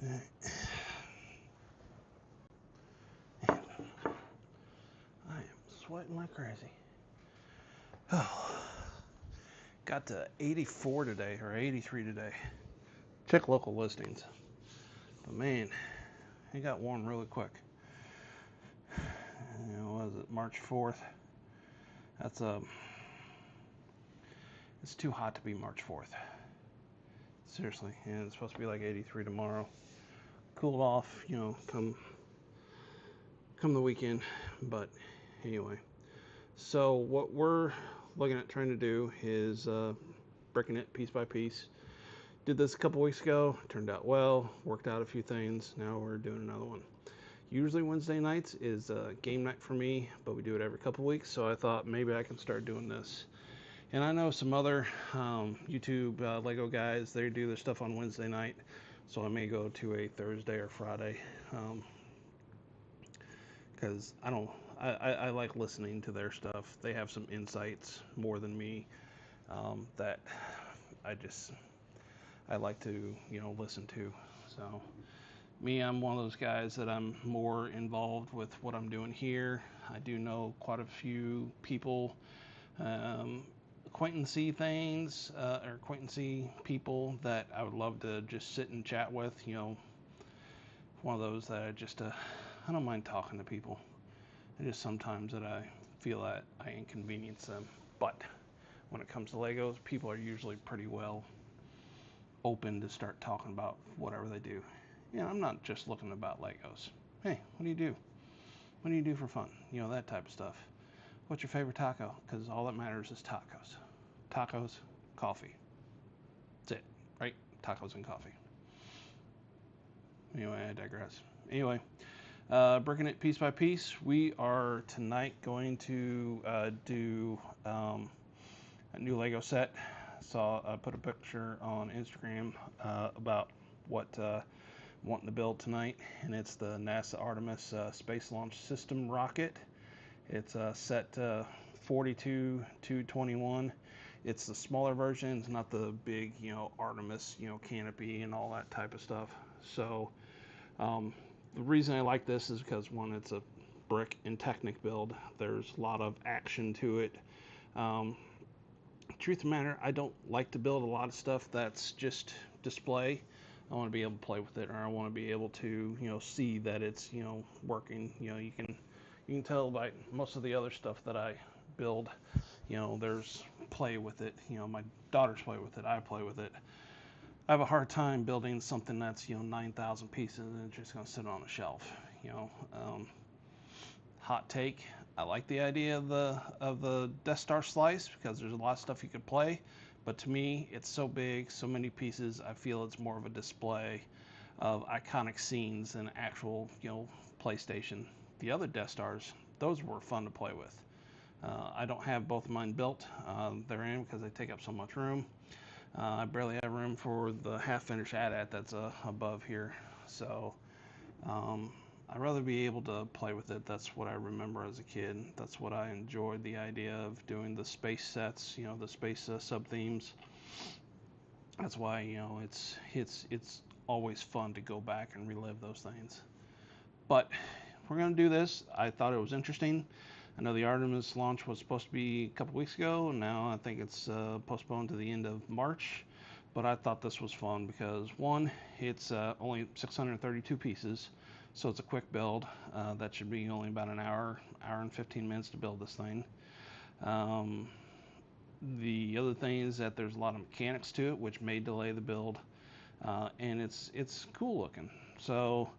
Man, I am sweating like crazy. Oh, got to 84 today, or 83 today. Check local listings. But man, it got warm really quick. What was it, March 4th? That's it's too hot to be March 4th. Seriously, and it's supposed to be like 83 tomorrow. Cooled off, come the weekend. But anyway, so what we're looking at trying to do is bricking it piece by piece. Did this a couple weeks ago, turned out well, worked out a few things. Now we're doing another one. Usually Wednesday nights is game night for me, but we do it every couple weeks, so I thought maybe I can start doing this. And I know some other YouTube Lego guys, they do their stuff on Wednesday night, so I may go to a Thursday or Friday, because I like listening to their stuff. They have some insights more than me that I like to listen to. So me, I'm one of those guys that I'm more involved with what I'm doing here. I do know quite a few people, acquaintancey things, or acquaintancey people that I would love to just sit and chat with. One of those that I don't mind talking to people. It is sometimes that I feel that I inconvenience them. But when it comes to Legos, people are usually pretty well open to start talking about whatever they do. I'm not just looking about Legos. Hey, what do you do? What do you do for fun? That type of stuff. What's your favorite taco? Because all that matters is tacos. Tacos, coffee. That's it, right? Tacos and coffee. Anyway, I digress. Anyway, breaking it piece by piece, we are tonight going to do a new Lego set. I put a picture on Instagram about what wanting to build tonight, and it's the NASA Artemis Space Launch System rocket. It's set 42 to 21. It's the smaller version. It's not the big, Artemis, canopy and all that type of stuff. So the reason I like this is because, one, it's a brick and Technic build. There's a lot of action to it. Truth of the matter, I don't like to build a lot of stuff that's just display. I want to be able to play with it, or I want to be able to, see that it's, working. You can tell by most of the other stuff that I build, there's play with it. My daughters play with it. I play with it. I have a hard time building something that's 9,000 pieces and it's just going to sit on a shelf. Hot take. I like the idea of the Death Star slice because there's a lot of stuff you could play, but to me, it's so big, so many pieces. I feel it's more of a display of iconic scenes than actual PlayStation. The other Death Stars, those were fun to play with. I don't have both of mine built. They're in because they take up so much room. I barely have room for the half-finished AT-AT that's above here. So I'd rather be able to play with it. That's what I remember as a kid. That's what I enjoyed, the idea of doing the space sets, the space sub-themes. That's why, it's always fun to go back and relive those things. But we're going to do this. I thought it was interesting. I know the Artemis launch was supposed to be a couple weeks ago, and now I think it's postponed to the end of March. But I thought this was fun because, one, it's only 632 pieces, so it's a quick build. That should be only about an hour and 15 minutes to build this thing. The other thing is that there's a lot of mechanics to it, which may delay the build, and it's cool looking. So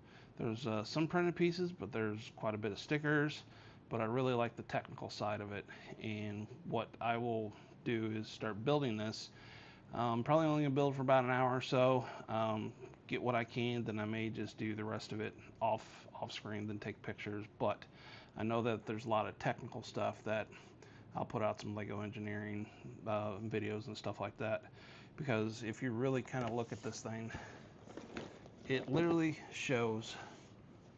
there's some printed pieces, but there's quite a bit of stickers. But I really like the technical side of it, and what I will do is start building this. Probably only gonna build for about an hour or so, get what I can, then I may just do the rest of it off screen, then take pictures. But I know that there's a lot of technical stuff that I'll put out some Lego engineering videos and stuff like that, because if you really kind of look at this thing, it literally shows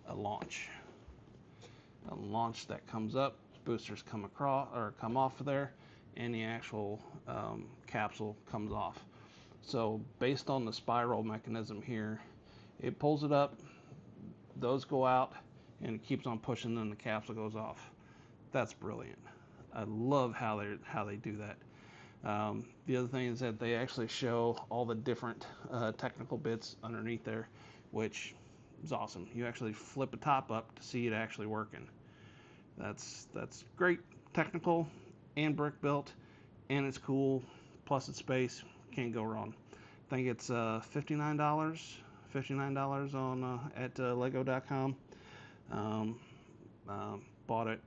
a launch that comes up, boosters come across or come off of there, and the actual capsule comes off. So based on the spiral mechanism here, It pulls it up, those go out, and it keeps on pushing, then the capsule goes off. That's brilliant. I love how they do that. The other thing is that they actually show all the different technical bits underneath there, which is awesome. You actually flip a top up to see it actually working. That's great. Technical and brick built, and it's cool. Plus it's space. Can't go wrong. I think it's $59 on at Lego.com. Bought it,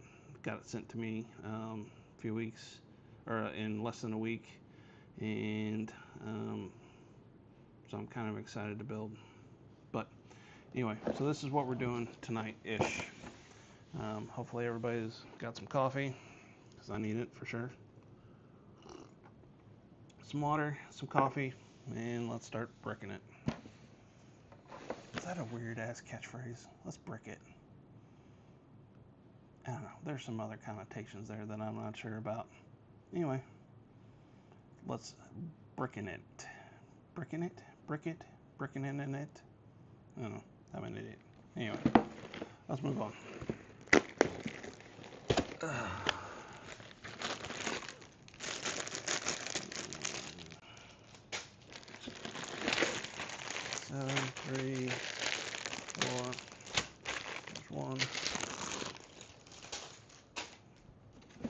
got it sent to me a few weeks, or in less than a week, and so I'm kind of excited to build. But anyway, so this is what we're doing tonight-ish. Hopefully everybody's got some coffee, because I need it for sure. Some water, some coffee, and let's start bricking it. Is that a weird ass catchphrase? Let's brick it. I don't know. There's some other connotations there that I'm not sure about. Anyway, let's brickin' it. Brickin' it? Brick it? Brickin' in it? I don't know. I'm an idiot. Anyway, let's move on. 7, 3, 4. There's 1. I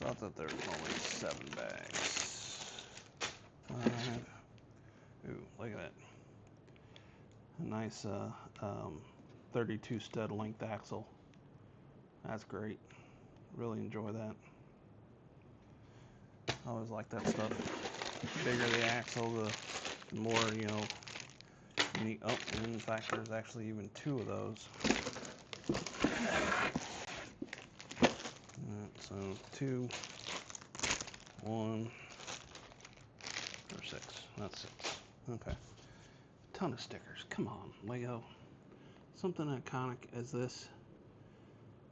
thought that there was only 7 bags. 5. Ooh, look at that. A nice 32 stud length axle. That's great. Really enjoy that. I always like that stuff. The bigger the axle, the more, you know, neat. Oh, and in fact, there's actually even 2 of those. So 2, 1, or 6. That's 6. Okay. Ton of stickers. Come on, Lego. Something iconic as this.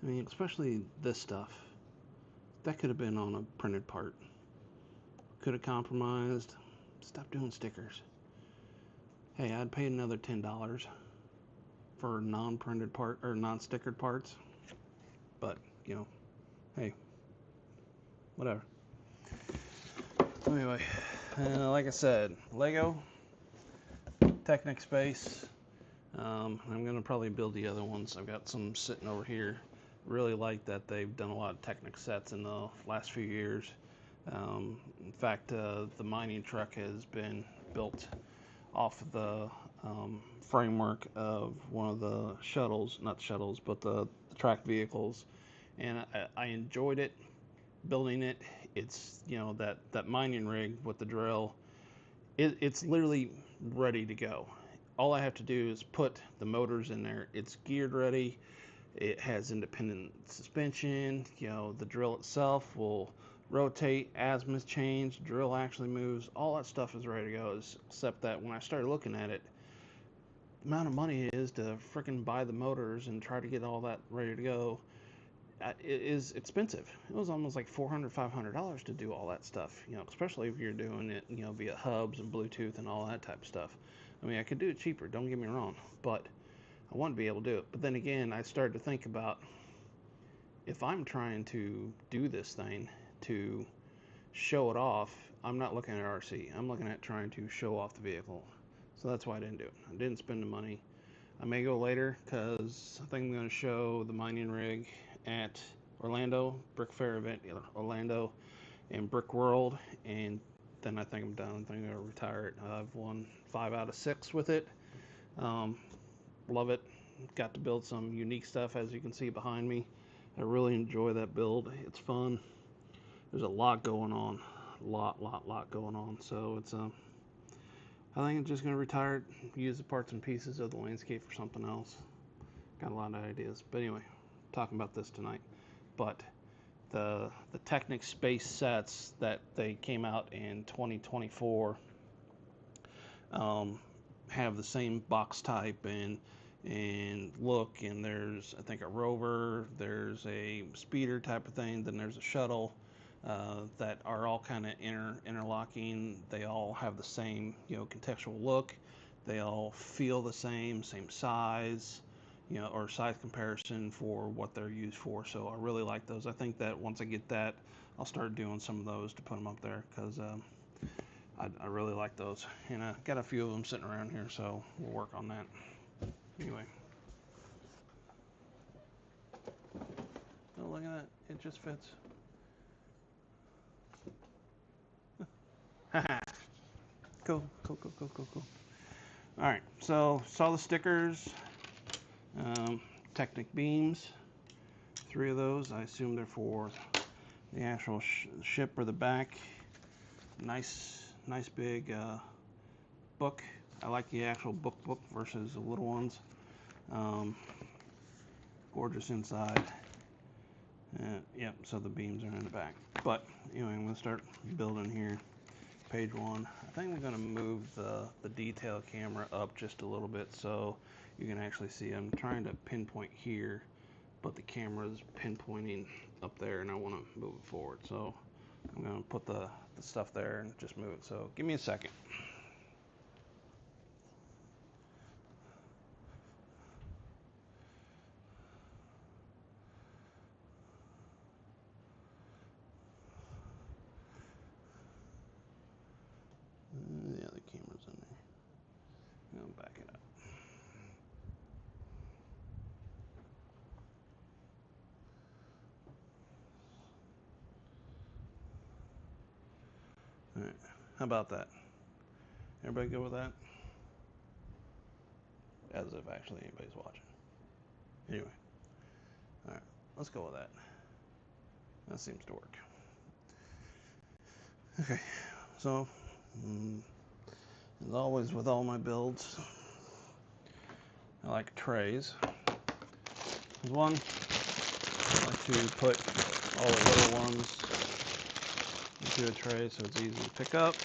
I mean, especially this stuff. That could have been on a printed part. Could have compromised. Stop doing stickers. Hey, I'd pay another $10 for non-printed part or non-stickered parts. But, you know, hey, whatever. Anyway, like I said, Lego, Technic space. I'm gonna probably build the other ones. I've got some sitting over here. Really like that they've done a lot of Technic sets in the last few years. In fact, the mining truck has been built off of the framework of one of the shuttles, not shuttles, but the track vehicles, and I enjoyed it, building it. It's, you know, that mining rig with the drill, it's literally ready to go. All I have to do is put the motors in there. It's geared ready. It has independent suspension. You know, the drill itself will rotate, azimuth change, drill actually moves. All that stuff is ready to go, except that when I started looking at it, the amount of money it is to freaking buy the motors and try to get all that ready to go, it is expensive. It was almost like $400, $500 to do all that stuff, you know, especially if you're doing it, you know, via hubs and Bluetooth and all that type of stuff. I mean, I could do it cheaper, don't get me wrong, but I want to be able to do it. But then again, I started to think about, if I'm trying to do this thing to show it off, I'm not looking at RC. I'm looking at trying to show off the vehicle. So that's why I didn't do it. I didn't spend the money. I may go later, because I think I'm going to show the mining rig at Orlando, Brick Fair event, Orlando, and Brick World, and then I think I'm done. I think I'm going to retire it. I've won 5 out of 6 with it. Love it. Got to build some unique stuff, as you can see behind me. I really enjoy that build. It's fun. There's a lot going on. Lot going on. So it's I think I'm just going to retire it, use the parts and pieces of the landscape for something else. Got a lot of ideas. But anyway, talking about this tonight. But the Technic space sets that they came out in 2024 have the same box type and look, and there's, I think, a rover, there's a speeder type of thing, then there's a shuttle, that are all kind of interlocking. They all have the same, you know, contextual look. They all feel the same size, or size comparison for what they're used for. So I really like those. I think that once I get that, I'll start doing some of those to put them up there because I really like those. And I got a few of them sitting around here, so we'll work on that. Anyway. Oh, look at that. It just fits. Cool, cool, cool, cool, cool, cool. All right, so saw the stickers, Technic beams, 3 of those. I assume they're for the actual ship or the back. Nice big book. I like the actual book versus the little ones. Gorgeous inside. Yep, so the beams are in the back. But anyway, I'm gonna start building here. Page 1. I think I'm going to move the detail camera up just a little bit so you can actually see. I'm trying to pinpoint here, but the camera is pinpointing up there, and I want to move it forward. So I'm going to put the stuff there and just move it. So give me a second. Yeah, the camera's in there. I'm going to back it up. All right, how about that? Everybody good with that? As if actually anybody's watching. Anyway, all right, let's go with that. That seems to work. Okay, so as always with all my builds, I like trays. One, I like to put all the little ones into a tray so it's easy to pick up.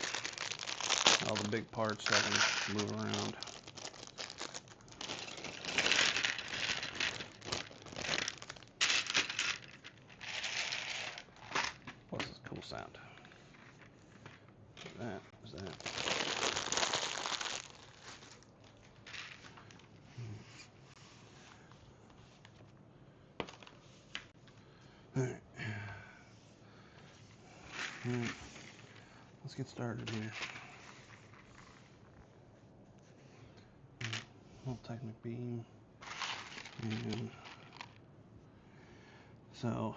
All the big parts so I can move around. What's this cool sound? What's that? Alright. Let's get started here. Little Technic beam. And so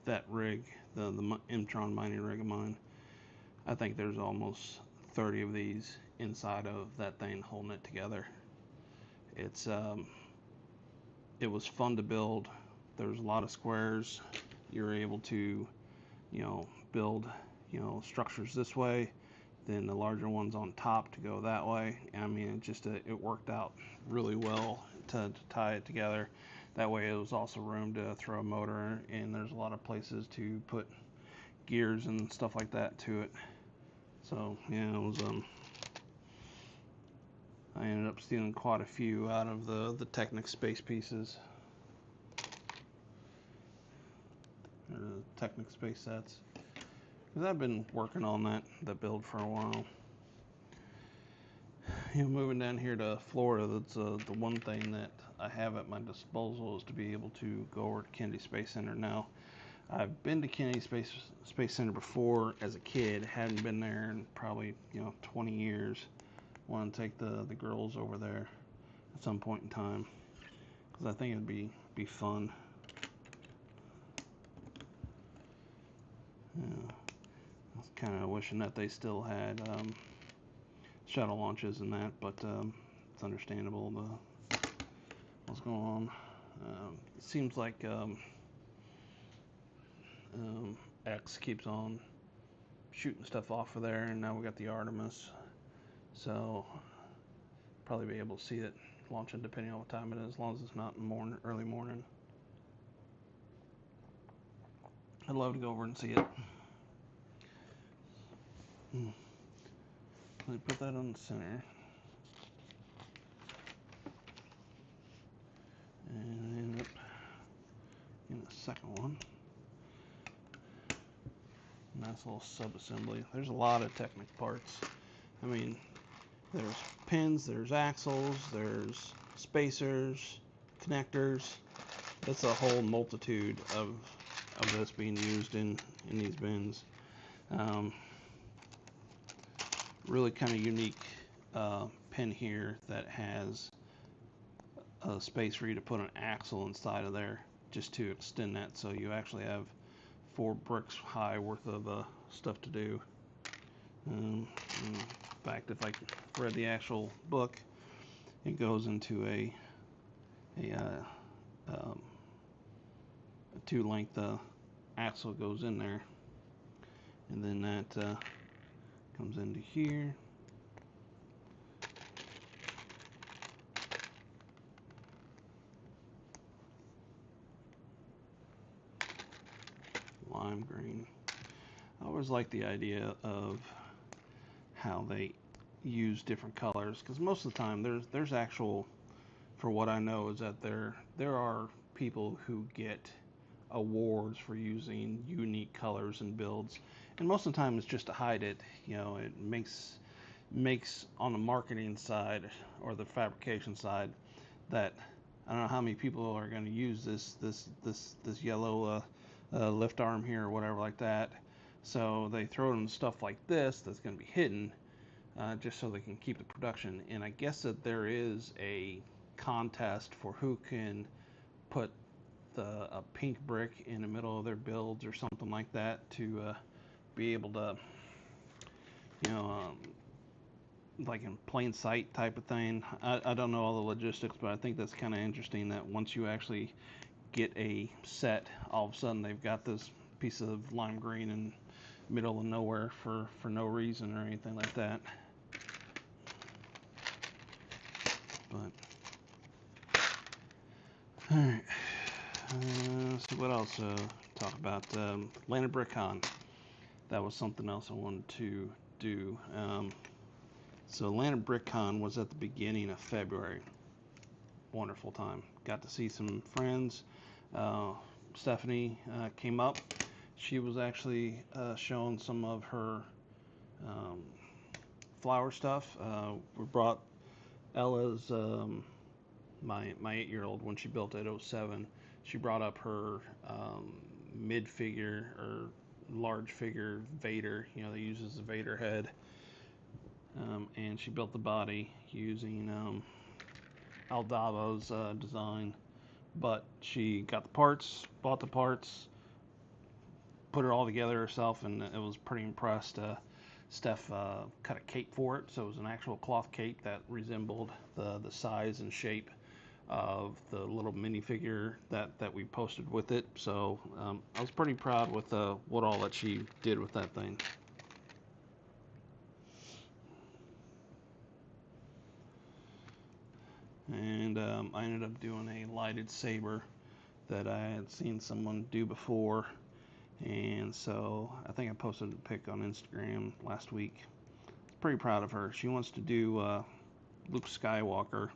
that rig, the Mtron mining rig of mine, I think there's almost 30 of these inside of that thing holding it together. It was fun to build. There's a lot of squares. You're able to, build, structures this way, then the larger ones on top to go that way. I mean, it worked out really well to tie it together. That way it was also room to throw a motor, and there's a lot of places to put gears and stuff like that to it. So yeah, it was I ended up stealing quite a few out of the Technic space pieces. Or the Technic space sets. Because I've been working on that build for a while. Moving down here to Florida, that's the one thing that I have at my disposal is to be able to go over to Kennedy Space Center. Now, I've been to Kennedy Space Center before as a kid. Hadn't been there in probably 20 years. Want to take the girls over there at some point in time because I think it'd be fun. Yeah, I was kind of wishing that they still had shuttle launches and that, but it's understandable what's going on. It seems like X keeps on shooting stuff off of there, and now we got the Artemis, so probably be able to see it launching depending on what time it is, as long as it's not in early morning. I'd love to go over and see it. Let me put that on the center. and I ended up getting the second one. Nice little sub-assembly. There's a lot of Technic parts. I mean, there's pins, there's axles, there's spacers, connectors. It's a whole multitude of this being used in these bins. Really kind of unique pin here that has a space for you to put an axle inside of there just to extend that, so you actually have 4 bricks high worth of stuff to do. In fact, if I read the actual book, it goes into a 2-length axle goes in there, and then that comes into here. Lime green. I always like the idea of how they use different colors, because most of the time there's actual, for what I know, is that there are people who get awards for using unique colors in builds, and most of the time it's just to hide it. You know, it makes on the marketing side or the fabrication side that I don't know how many people are going to use this yellow lift arm here or whatever like that. So they throw in stuff like this that's going to be hidden, just so they can keep the production. And I guess that there is a contest for who can put a pink brick in the middle of their builds or something like that, to be able to, you know, like in plain sight type of thing. I don't know all the logistics, but I think that's kind of interesting that once you actually get a set, all of a sudden they've got this piece of lime green in the middle of nowhere for no reason or anything like that. But alright, let's see what else talk about. Atlanta Brickin. That was something else I wanted to do. So Atlanta Brickin was at the beginning of February. Wonderful time. Got to see some friends. Stephanie came up. She was actually showing some of her flower stuff. We brought Ella's, my 8-year-old, when she built at 07. She brought up her mid-figure or large figure Vader, you know, that uses the Vader head. And she built the body using Aldavo's design. But she got the parts, bought the parts, put it all together herself, and it was pretty impressed. Steph cut a cape for it, so it was an actual cloth cape that resembled the size and shape of the little minifigure that we posted with it. So I was pretty proud with what all that she did with that thing. And I ended up doing a lighted saber that I had seen someone do before, and so I think I posted a pic on Instagram last week. Pretty proud of her. She wants to do Luke Skywalker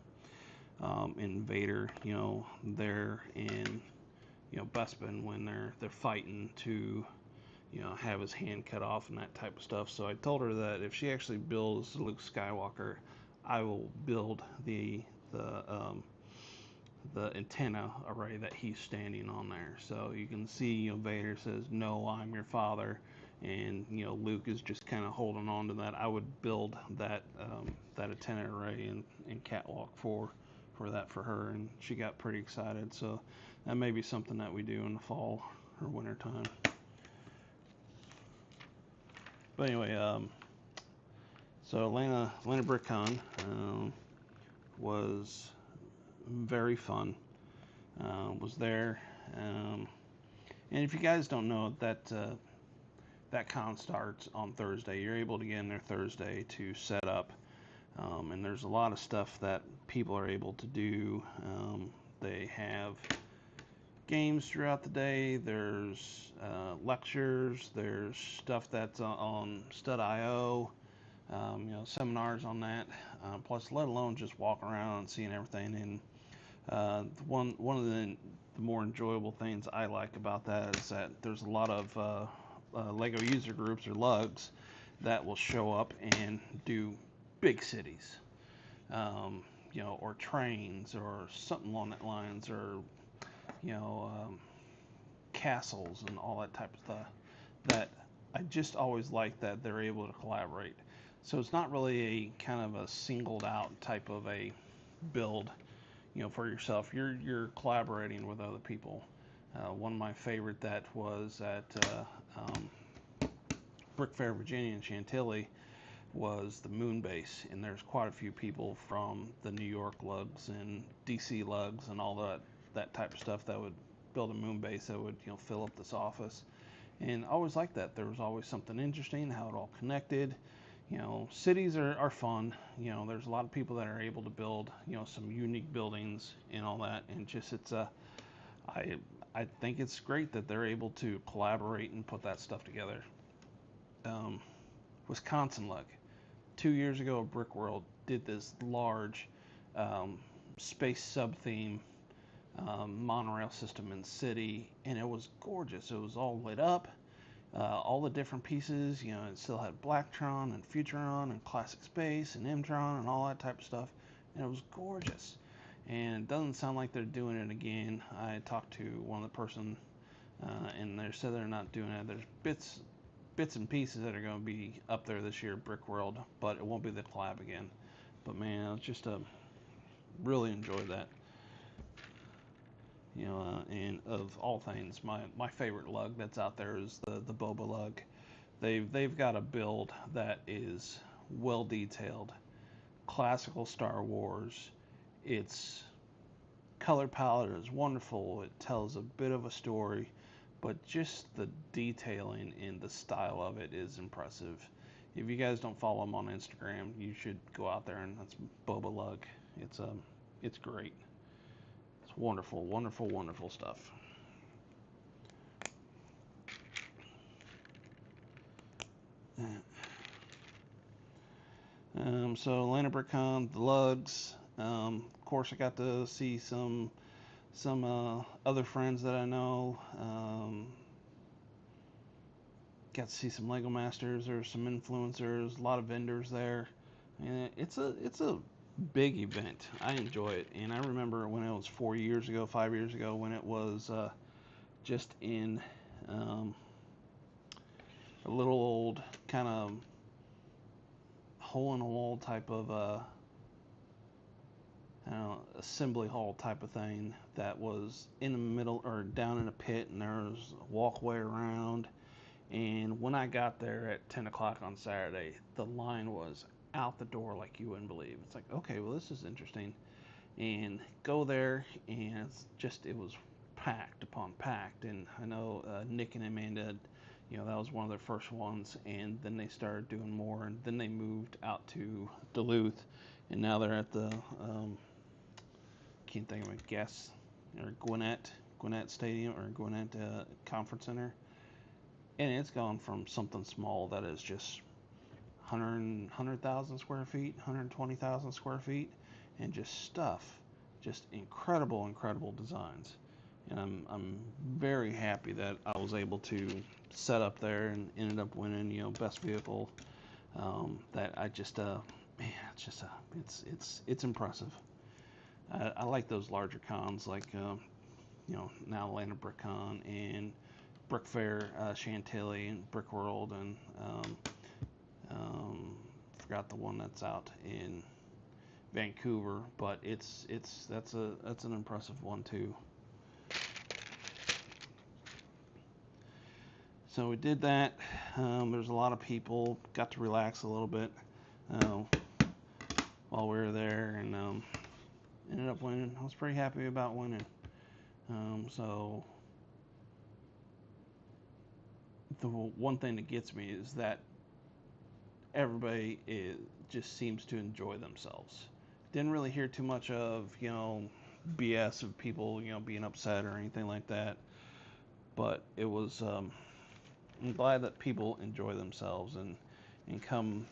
in Vader. You know, they're in, you know, Bespin when they're fighting to, you know, have his hand cut off and that type of stuff. So I told her that if she actually builds Luke Skywalker, I will build the antenna array that he's standing on there. So you can see, you know, Vader says, "No, I'm your father," and, you know, Luke is just kind of holding on to that. I would build that antenna array and catwalk for that for her, and she got pretty excited. So that may be something that we do in the fall or winter time. But anyway, so Atlanta BrickCon was very fun. Was there, and if you guys don't know, that con starts on Thursday. You're able to get in there Thursday to set up, and there's a lot of stuff that people are able to do. They have games throughout the day. There's lectures. There's stuff that's on Stud.io. You know, seminars on that. Plus, let alone just walking around and seeing everything. And One of the more enjoyable things I like about that is that there's a lot of Lego user groups or lugs that will show up and do big cities, or trains or something along that lines, or you know, castles and all that type of stuff. That I just always like that they're able to collaborate. So it's not really a kind of a singled out type of a build, for yourself. You're collaborating with other people. One of my favorite that was at Brick Fair, Virginia, in Chantilly was the moon base, and there's quite a few people from the New York lugs and DC lugs and all that type of stuff that would build a moon base that would fill up this office. And I always liked that. There was always something interesting, how it all connected. Cities are fun. There's a lot of people that are able to build some unique buildings and all that, and just I think it's great that they're able to collaborate and put that stuff together. um, Wisconsin Lug. 2 years ago, Brick World did this large space sub theme monorail system in the city, and it was gorgeous. It was all lit up, all the different pieces. It still had Blacktron and Futuron and Classic Space and Mtron and all that type of stuff, and it was gorgeous. And it doesn't sound like they're doing it again. I talked to one of the person, and they said they're not doing it. There's bits and pieces that are going to be up there this year, Brick World, but it won't be the collab again. But man, it's just really enjoyed that. And of all things, my favorite lug that's out there is the Boba lug. They've got a build that is well detailed, classical Star Wars. Its color palette is wonderful. It tells a bit of a story, but just the detailing and the style of it is impressive. If you guys don't follow him on Instagram, you should go out there, and that's Boba Lug. It's great. It's wonderful, wonderful, wonderful stuff. So Atlanta BrickCon, the lugs. Of course, I got to see some other friends that I know. Got to see some Lego Masters. There's some influencers, a lot of vendors there, and it's a big event. I enjoy it, and I remember when it was 4 years ago, 5 years ago, when it was just in a little old kind of hole in the wall type of assembly hall type of thing that was in the middle or down in a pit, and there was a walkway around. And when I got there at 10 o'clock on Saturday, the line was out the door like you wouldn't believe. It's like, okay, well, this is interesting. And go there, and it was packed upon packed. And I know Nick and Amanda, that was one of their first ones. And then they started doing more, and then they moved out to Duluth. And now they're at the, can't think of it, or Gwinnett Stadium, or Gwinnett Conference Center. And it's gone from something small that is just 100,000 square feet, 120,000 square feet, and just incredible designs. And I'm very happy that I was able to set up there and ended up winning, best vehicle. That I just man, it's impressive. I like those larger cons, like now Atlanta BrickCon and Brick Fair, Chantilly, and Brick World, and forgot the one that's out in Vancouver, but that's an impressive one too. So we did that. There's a lot of people. Got to relax a little bit while we were there, and ended up winning. I was pretty happy about winning. So the one thing that gets me is that everybody just seems to enjoy themselves. Didn't really hear too much of BS of people being upset or anything like that, but it was I'm glad that people enjoy themselves and come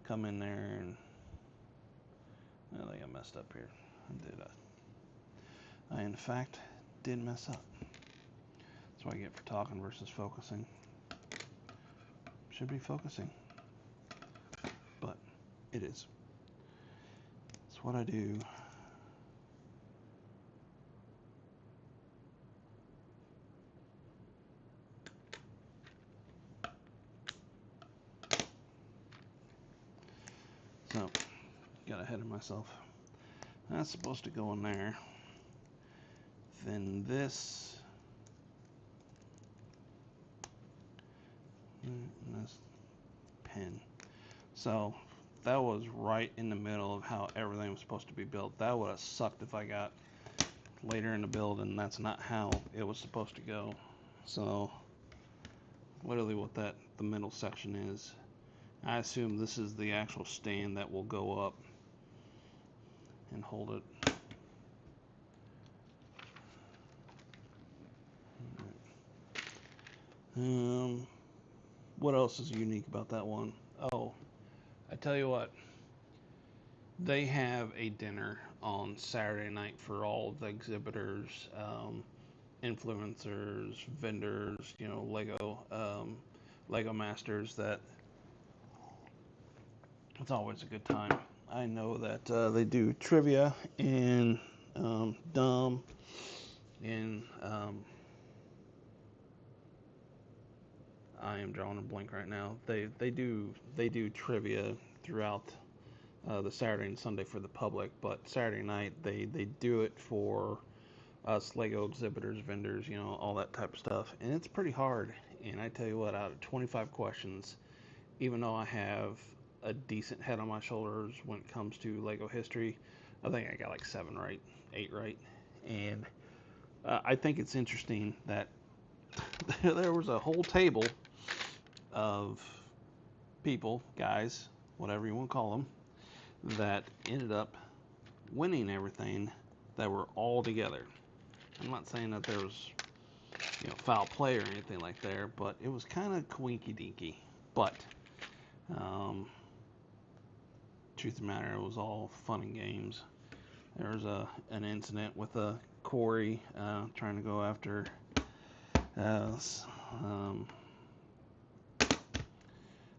in there. And I think I messed up here. I did I, in fact, did mess up. That's what I get for talking versus focusing. Should be focusing, but it is. It's what I do. So, got ahead of myself. That's supposed to go in there. Then this pin. So that was right in the middle of how everything was supposed to be built. That would have sucked if I got later in the build and that's not how it was supposed to go. So literally what the middle section is, I assume this is the actual stand that will go up and hold it. What else is unique about that one? Oh, I tell you what, they have a dinner on Saturday night for all the exhibitors, influencers, vendors, Lego masters. That it's always a good time. I know that they do trivia and dumb and I am drawing a blank right now. They do trivia throughout the Saturday and Sunday for the public, but Saturday night they do it for us Lego exhibitors, vendors, all that type of stuff, and it's pretty hard. And I tell you what, out of 25 questions, even though I have a decent head on my shoulders when it comes to Lego history, I think I got like 7 right, 8 right, and I think it's interesting that there was a whole table of people, guys, whatever you want to call them, that ended up winning everything that were all together. I'm not saying that there was foul play or anything like there, but it was kind of quinky dinky. But truth of the matter, it was all fun and games. There was an incident with Corey trying to go after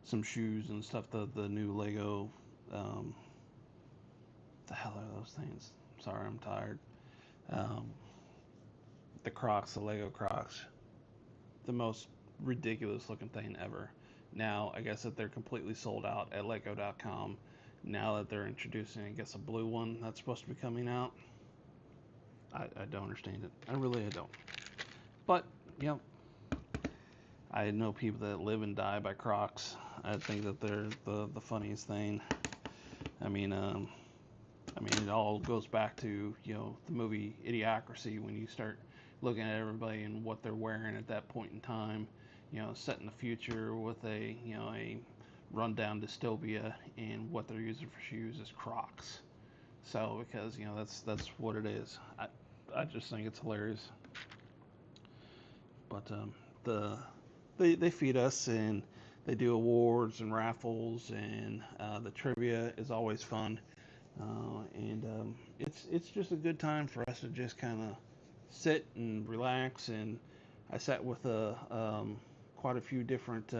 some shoes and stuff. The new Lego. The hell are those things? Sorry, I'm tired. The Crocs, the Lego Crocs, the most ridiculous looking thing ever. Now, I guess that they're completely sold out at Lego.com. Now that they're introducing, I guess, a blue one that's supposed to be coming out. I don't understand it. I don't. But, I know people that live and die by Crocs. I think that they're the funniest thing. I mean, it all goes back to, the movie Idiocracy when you start looking at everybody and what they're wearing at that point in time, set in the future with a rundown dystopia, and what they're using for shoes is Crocs. So because that's what it is. I just think it's hilarious. But they feed us and they do awards and raffles, and the trivia is always fun. And it's just a good time for us to just kind of sit and relax. And I sat with quite a few different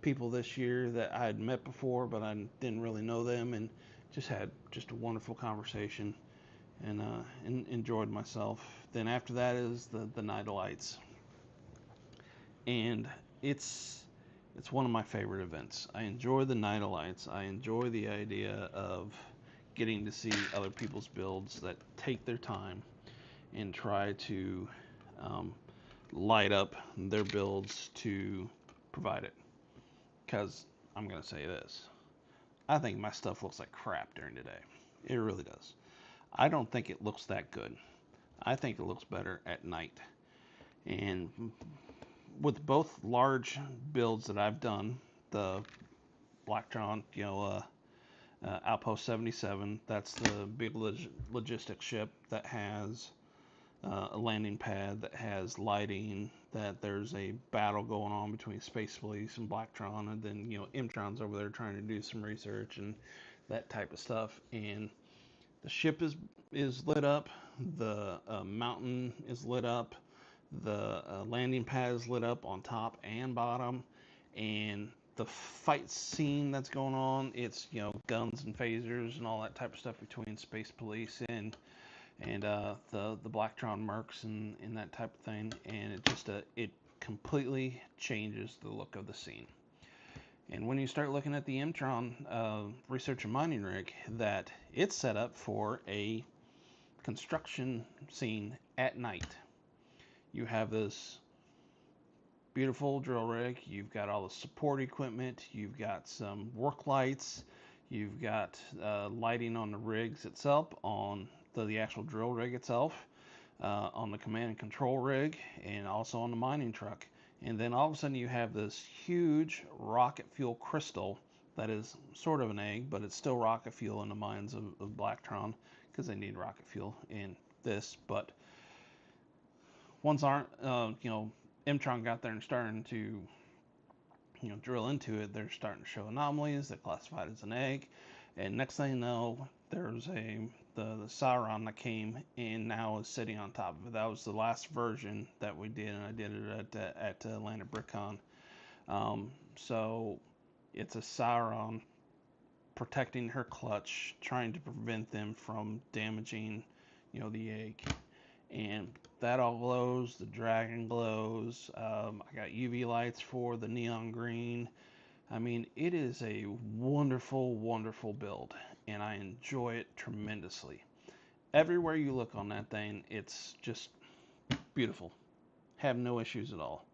people this year that I had met before, but I didn't really know them, and just had just a wonderful conversation and enjoyed myself. Then after that is the Night of Lights, and it's one of my favorite events. I enjoy the Night of Lights. I enjoy the idea of getting to see other people's builds that take their time and try to light up their builds to provide it. Because I'm going to say this, I think my stuff looks like crap during the day. It really does. I don't think it looks that good. I think it looks better at night. And with both large builds that I've done, the Blacktron, Outpost 77, that's the big logistics ship that has a landing pad, that has lighting, that there's a battle going on between Space Police and Blacktron, and then, M-Tron's over there trying to do some research and that type of stuff. And The ship is lit up. The mountain is lit up. The landing pad is lit up on top and bottom, and the fight scene that's going on, it's guns and phasers and all that type of stuff between Space Police and the Blacktron mercs and that type of thing, and it just it completely changes the look of the scene. And when you start looking at the Mtron research and mining rig, that it's set up for a construction scene at night. You have this beautiful drill rig, you've got all the support equipment, you've got some work lights, you've got lighting on the rigs itself, on the actual drill rig itself, on the command and control rig, and also on the mining truck. And then all of a sudden you have this huge rocket fuel crystal that is sort of an egg, but it's still rocket fuel in the mines of Blacktron, because they need rocket fuel in this. But once Mtron got there and starting to drill into it, they're starting to show anomalies. They're classified as an egg, and next thing you know, there's the Sauron that came and now is sitting on top of it. That was the last version that we did, and I did it at Atlanta Brickin. So it's a Sauron protecting her clutch, trying to prevent them from damaging the egg. And that all glows. The dragon glows. I got UV lights for the neon green. I mean, it is a wonderful, wonderful build, and I enjoy it tremendously. Everywhere you look on that thing, it's just beautiful. Have no issues at all.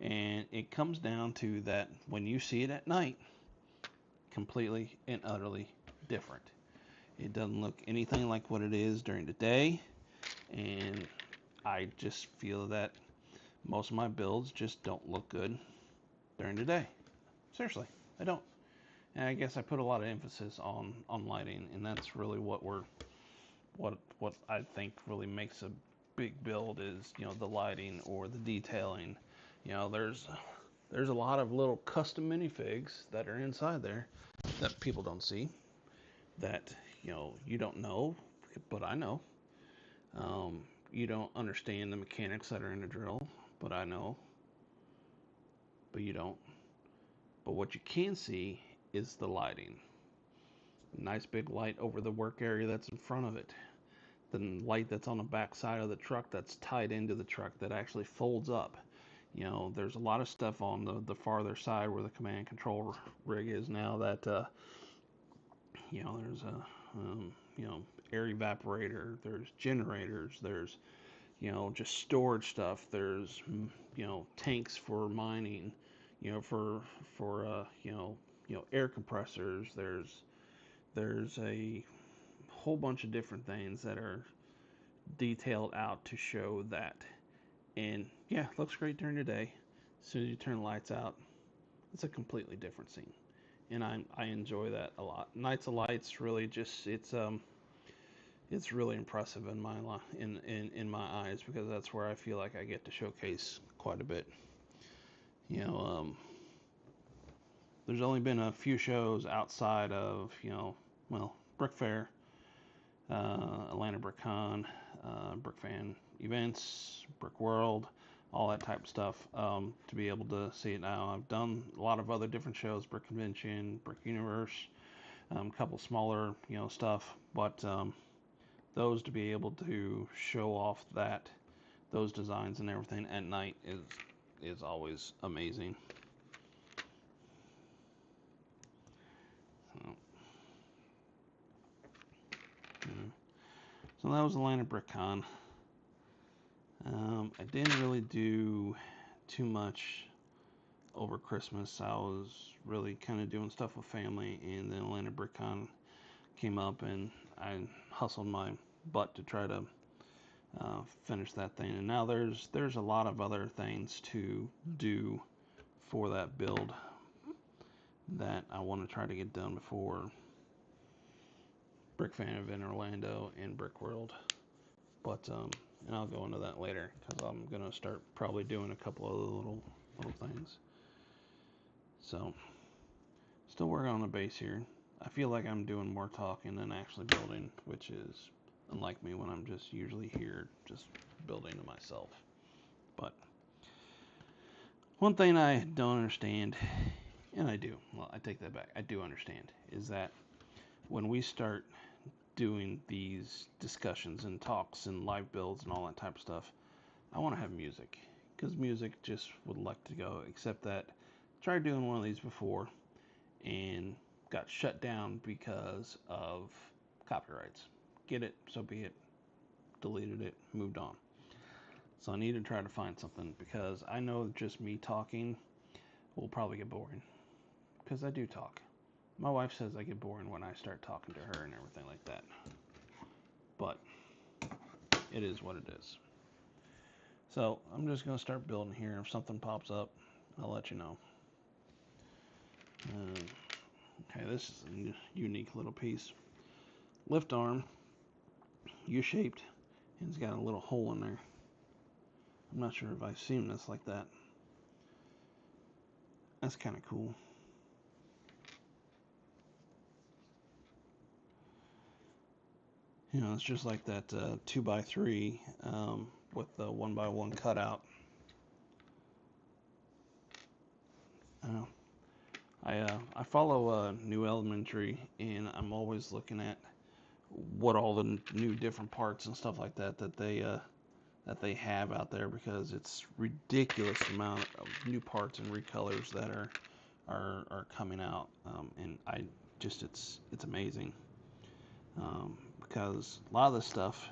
And it comes down to that when you see it at night, completely and utterly different. It doesn't look anything like what it is during the day, and I just feel that most of my builds just don't look good during the day. Seriously, I don't. And I guess I put a lot of emphasis on lighting, and that's really what I think really makes a big build is the lighting or the detailing. There's a lot of little custom minifigs that are inside there that people don't see, that you don't know, but I know. You don't understand the mechanics that are in the drill, but I know. But you don't. But what you can see is the lighting. Nice big light over the work area that's in front of it. The light that's on the back side of the truck that's tied into the truck that actually folds up. There's a lot of stuff on the farther side where the command and control rig is now that, there's a, air evaporator, there's generators, there's, just storage stuff, there's, tanks for mining, for air compressors, there's a whole bunch of different things that are detailed out to show that. And yeah, it looks great during the day. As soon as you turn the lights out, it's a completely different scene, and I enjoy that a lot. Nights of Lights really just it's really impressive in my eyes, because that's where I feel like I get to showcase quite a bit. There's only been a few shows outside of Brick Fair, Atlanta Brickin, Brick Fan events, Brick World, all that type of stuff, to be able to see it now. I've done a lot of other different shows, Brick Convention, Brick Universe, a couple smaller stuff, but those to be able to show off those designs and everything at night is always amazing. So that was Atlanta BrickCon. I didn't really do too much over Christmas. I was really kind of doing stuff with family, and then Atlanta BrickCon came up, and I hustled my butt to try to finish that thing. And now there's a lot of other things to do for that build that I want to try to get done before Brick Fan event in Orlando and Brick World. But and I'll go into that later, because I'm gonna start probably doing a couple of little things. So still working on the base here. I feel like I'm doing more talking than actually building, which is unlike me when I'm just usually here just building to myself. But one thing I don't understand, and I do, well, I take that back, I do understand, is that when we start doing these discussions and talks and live builds and all that type of stuff, I want to have music, because music just would like to go, except that I tried doing one of these before and got shut down because of copyrights. Get it, so be it. Deleted it, moved on. So I need to try to find something, because I know just me talking will probably get boring, because I do talk. My wife says I get boring when I start talking to her and everything like that. But it is what it is. So I'm just going to start building here. If something pops up, I'll let you know. Okay, this is a unique little piece. Lift arm, U-shaped, and it's got a little hole in there. I'm not sure if I've seen this like that. That's kind of cool. You know, it's just like that 2x3 with the 1x1 cutout. I follow New Elementary, and I'm always looking at what all the new different parts and stuff like that that they have out there, because it's ridiculous amount of new parts and recolors that are coming out, and I just it's amazing, because a lot of this stuff,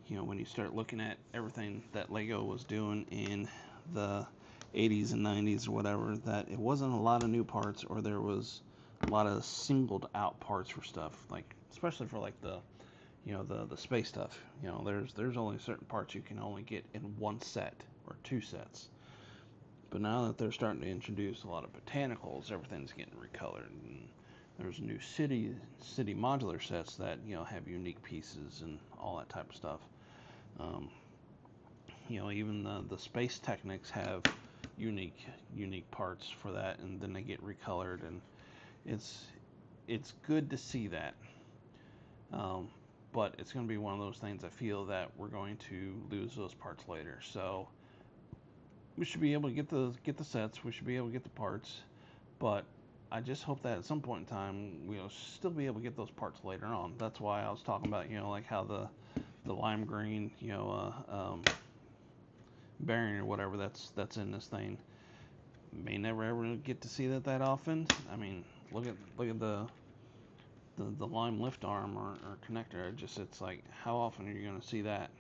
you know, when you start looking at everything that Lego was doing in the 80s and 90s or whatever, that it wasn't a lot of new parts, or there was a lot of singled out parts for stuff, like especially for like the, you know, the space stuff. You know, there's only certain parts you can only get in one set or two sets. But now that they're starting to introduce a lot of botanicals, everything's getting recolored, and there's new city modular sets that, you know, have unique pieces and all that type of stuff. You know, even the space technics have unique parts for that, and then they get recolored, and it's good to see that. But it's going to be one of those things I feel that we're going to lose those parts later. So we should be able to get the sets. We should be able to get the parts, but I just hope that at some point in time we'll still be able to get those parts later on. That's why I was talking about, you know, like how the lime green, you know, bearing or whatever that's in this thing, may never ever get to see that often. I mean, look at the lime lift arm or connector. It's like, how often are you going to see that?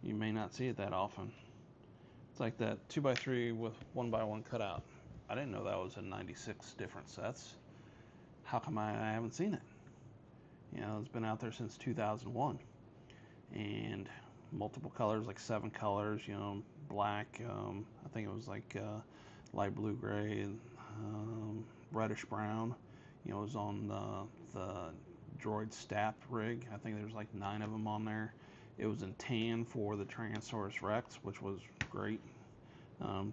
You may not see it that often. It's like that 2x3 with 1x1 cutout. I didn't know that was in 96 different sets. How come I haven't seen it? You know, it's been out there since 2001, and multiple colors, like 7 colors. You know, black. I think it was like light blue gray, reddish brown. You know, it was on the droid staff rig. I think there's like 9 of them on there. It was in tan for the Tyrannosaurus Rex, which was great.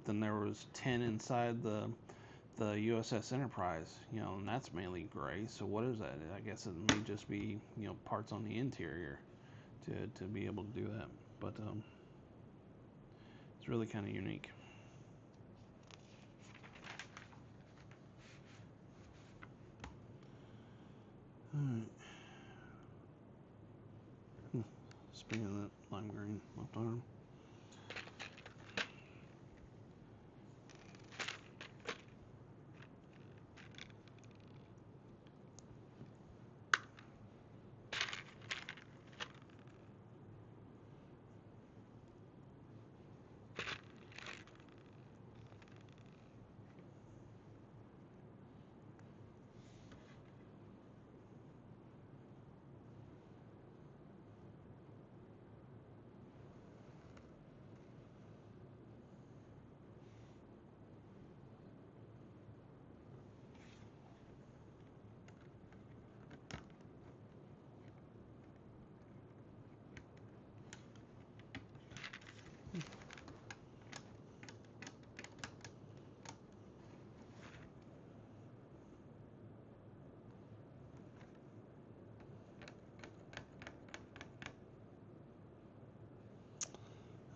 Then there was 10 inside the USS Enterprise, you know, and that's mainly gray. So what is that? I guess it may just be, you know, parts on the interior to be able to do that. But it's really kind of unique. Alright. Speaking of that lime green left arm.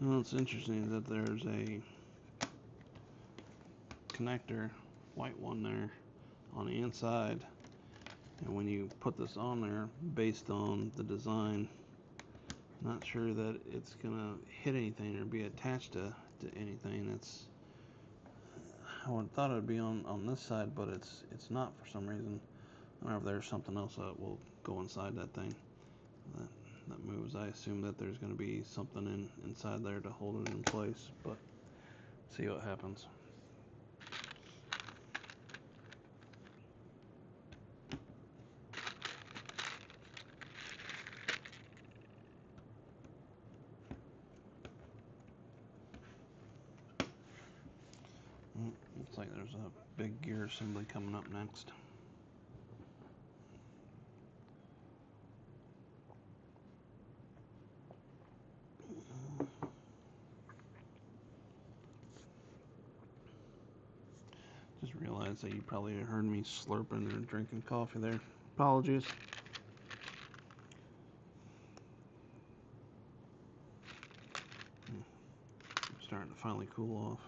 Well, it's interesting that there's a connector, white one there, on the inside, and when you put this on there, based on the design, not sure that it's gonna hit anything or be attached to anything. I would have thought it would be on this side, but it's not for some reason. I don't know if there's something else that will go inside that thing that moves. I assume that there's going to be something inside there to hold it in place, but see what happens. Looks like there's a big gear assembly coming up next. Just realized that you probably heard me slurping or drinking coffee there. Apologies. I'm starting to finally cool off.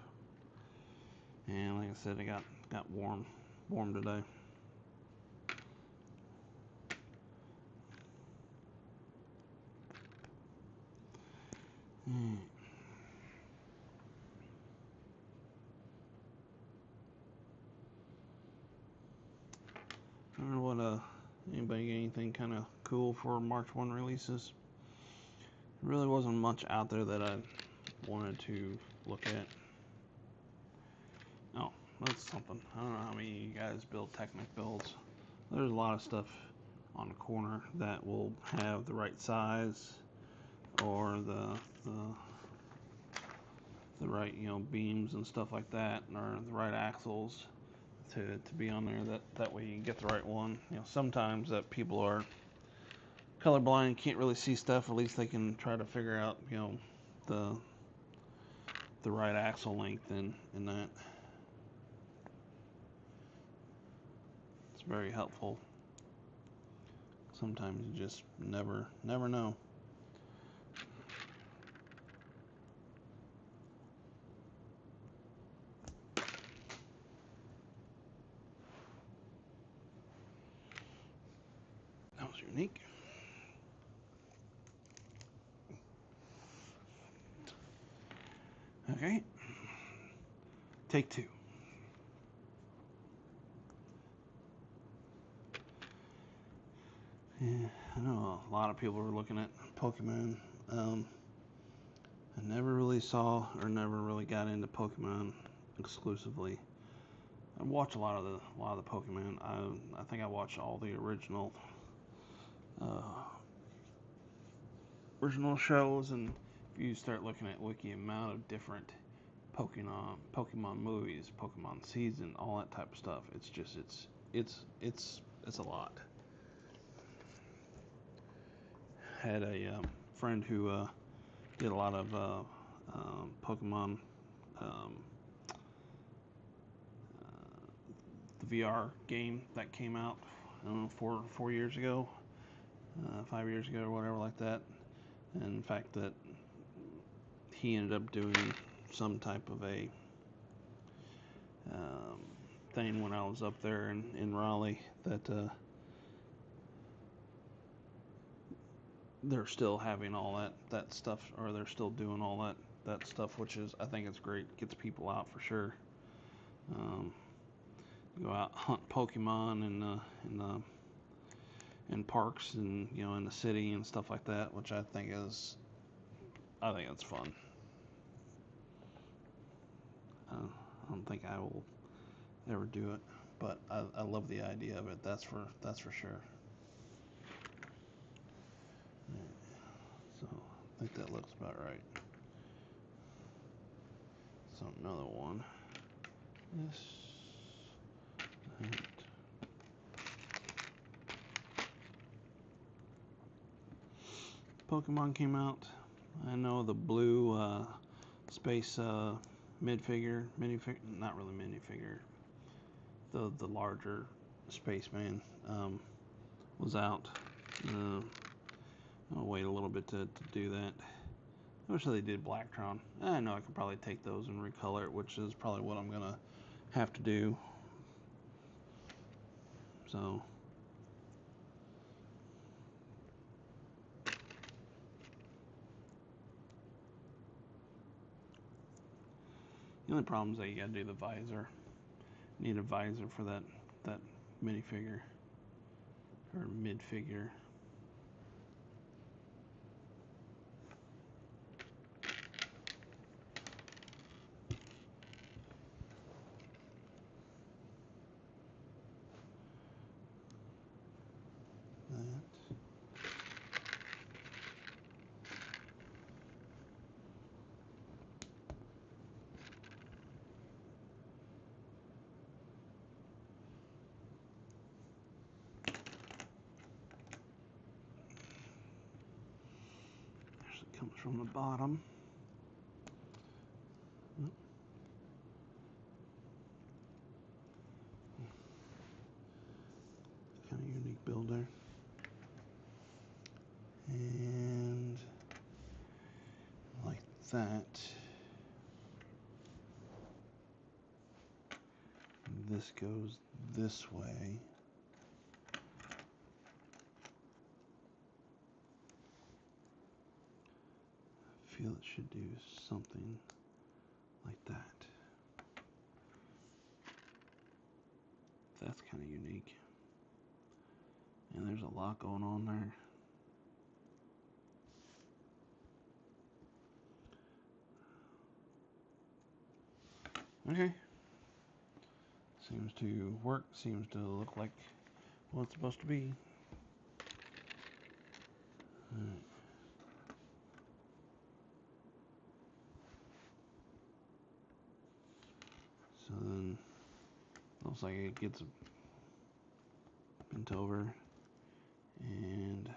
And like I said, it got warm today. I don't know what anybody get anything kind of cool for March 1 releases. There really wasn't much out there that I wanted to look at. Oh, that's something. I don't know how many of you guys build Technic builds. There's a lot of stuff on the corner that will have the right size or the right, beams and stuff like that, or the right axles to be on there. That way you can get the right one. Sometimes that people are colorblind and can't really see stuff. At least they can try to figure out, the right axle length and that. It's very helpful. Sometimes you just never know. That was unique. Okay. Take two. Yeah, I know a lot of people are looking at Pokemon. I never really saw or never really got into Pokemon exclusively. I watch a lot of the Pokemon. I think I watched all the original shows, and if you start looking at wiki, amount of different Pokemon movies, Pokemon season, all that type of stuff. It's just it's a lot. Had a friend who did a lot of Pokemon, the VR game that came out, I don't know, 4 years ago, 5 years ago, or whatever like that. And in fact, that he ended up doing some type of a thing when I was up there in Raleigh, that they're still having all that stuff, or they're still doing all that stuff, which is, I think it's great. Gets people out for sure. Go out, hunt Pokemon in parks, and in the city and stuff like that, which I think it's fun. I don't think I will ever do it, but I love the idea of it. That's for sure. So I think that looks about right. So another one. This. That. Pokemon came out. I know the blue space minifigure, not really minifigure. The larger spaceman was out. I'll wait a little bit to do that. I wish they did Blacktron. I know I could probably take those and recolor it, which is probably what I'm gonna have to do. So the only problem is that you gotta do the visor. Need a visor for that minifigure or mid figure. Actually comes from the bottom. Kind of unique build there. And like that. This goes this way. I feel it should do something like that. That's kind of unique. And there's a lot going on there. Okay. Seems to work. Seems to look like what it's supposed to be. Alright. So then, looks like it gets bent over, and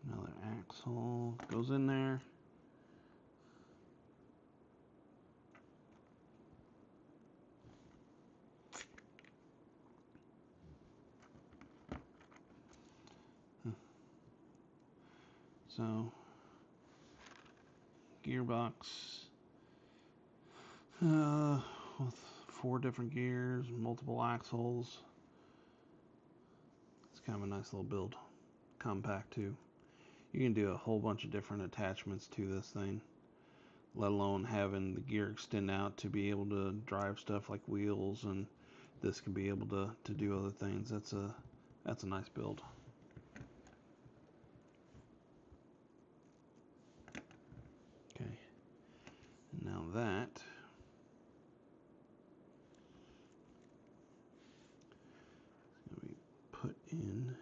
another axle goes in there. So, gearbox with 4 different gears, multiple axles. It's kind of a nice little build. Compact too. You can do a whole bunch of different attachments to this thing, let alone having the gear extend out to be able to drive stuff like wheels, and this can be able to do other things. That's a nice build. Okay, now that is going to be put in.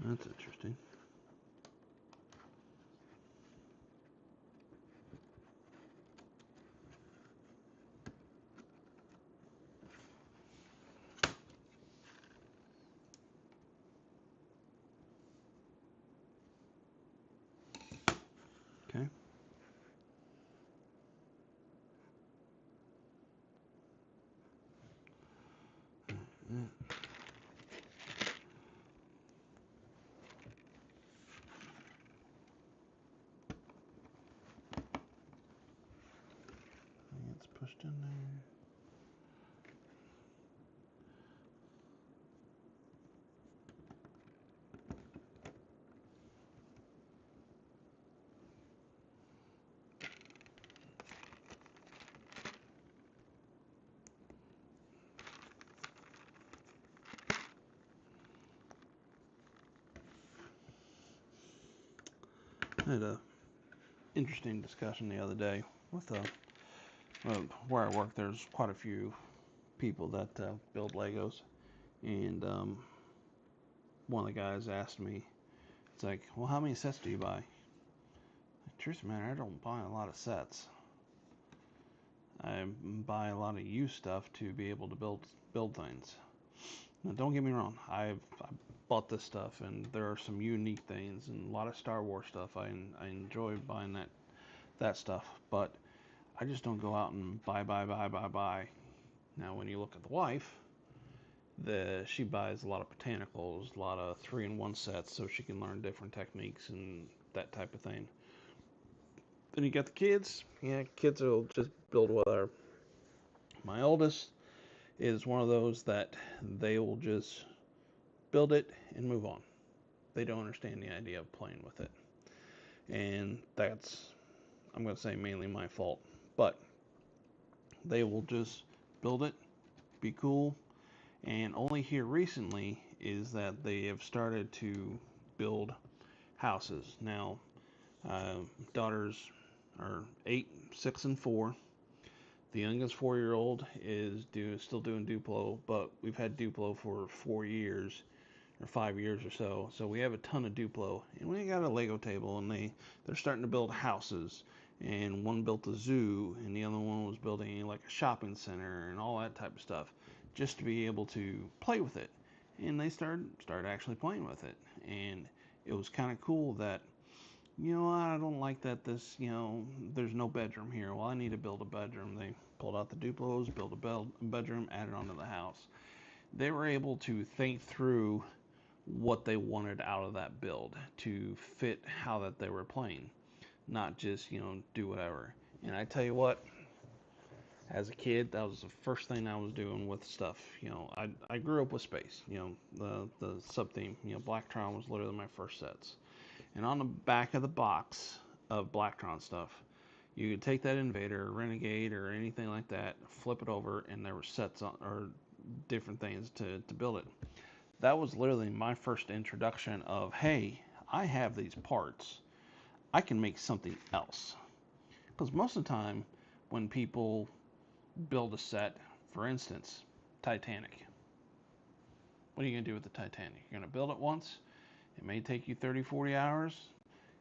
That's interesting. Okay. It's pushed in there. I had a interesting discussion the other day with where I work. There's quite a few people that build Legos, and one of the guys asked me, it's like, well, how many sets do you buy? Truth of the matter, I don't buy a lot of sets. I buy a lot of used stuff to be able to build things. Now, don't get me wrong, I've bought this stuff, and there are some unique things and a lot of Star Wars stuff. I enjoy buying that stuff, but I just don't go out and buy. Now, when you look at the wife, she buys a lot of botanicals, a lot of 3-in-1 sets, so she can learn different techniques and that type of thing. Then you got the kids. Yeah, kids will just build whatever. My oldest is one of those that they will just build it and move on. They don't understand the idea of playing with it. And that's, I'm going to say, mainly my fault. But they will just build it, be cool. And only here recently is that they have started to build houses. Now, daughters are 8, 6, and 4. The youngest 4-year-old is still doing Duplo, but we've had Duplo for 4 years or 5 years or so. So we have a ton of Duplo, and we got a Lego table, and they're starting to build houses. And one built a zoo, and the other one was building like a shopping center and all that type of stuff, just to be able to play with it. And they started actually playing with it, and it was kind of cool that, you know, I don't like that there's no bedroom here. Well, I need to build a bedroom. They pulled out the Duplos, built a bedroom, added onto the house. They were able to think through what they wanted out of that build to fit how that they were playing, not just, do whatever. And I tell you what, as a kid, that was the first thing I was doing with stuff. I grew up with space. The sub theme, Blacktron was literally my first sets. And on the back of the box of Blacktron stuff, you could take that Invader, Renegade, or anything like that, flip it over, and there were sets on, or different things to build it. That was literally my first introduction of, hey, I have these parts. I can make something else. Because most of the time, when people build a set, for instance, Titanic, what are you going to do with the Titanic? You're going to build it once. It may take you 30, 40 hours.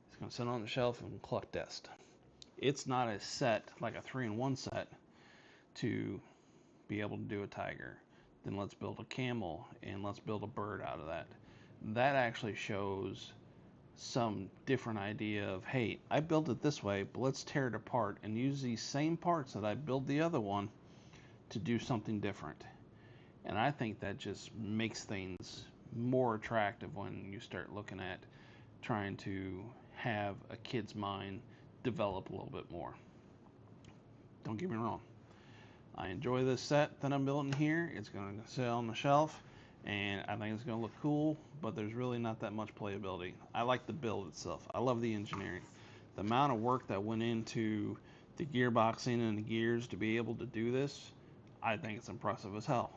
It's going to sit on the shelf and collect dust. It's not a set like a 3-in-1 set to be able to do a tiger. Then let's build a camel and let's build a bird out of that. That actually shows some different idea of, hey, I built it this way, but let's tear it apart and use these same parts that I built the other one to do something different. And I think that just makes things more attractive when you start looking at trying to have a kid's mind develop a little bit more. Don't get me wrong. I enjoy this set that I'm building here. It's going to sit on the shelf, and I think it's going to look cool, but there's really not that much playability. I like the build itself. I love the engineering. The amount of work that went into the gearboxing and the gears to be able to do this, I think it's impressive as hell.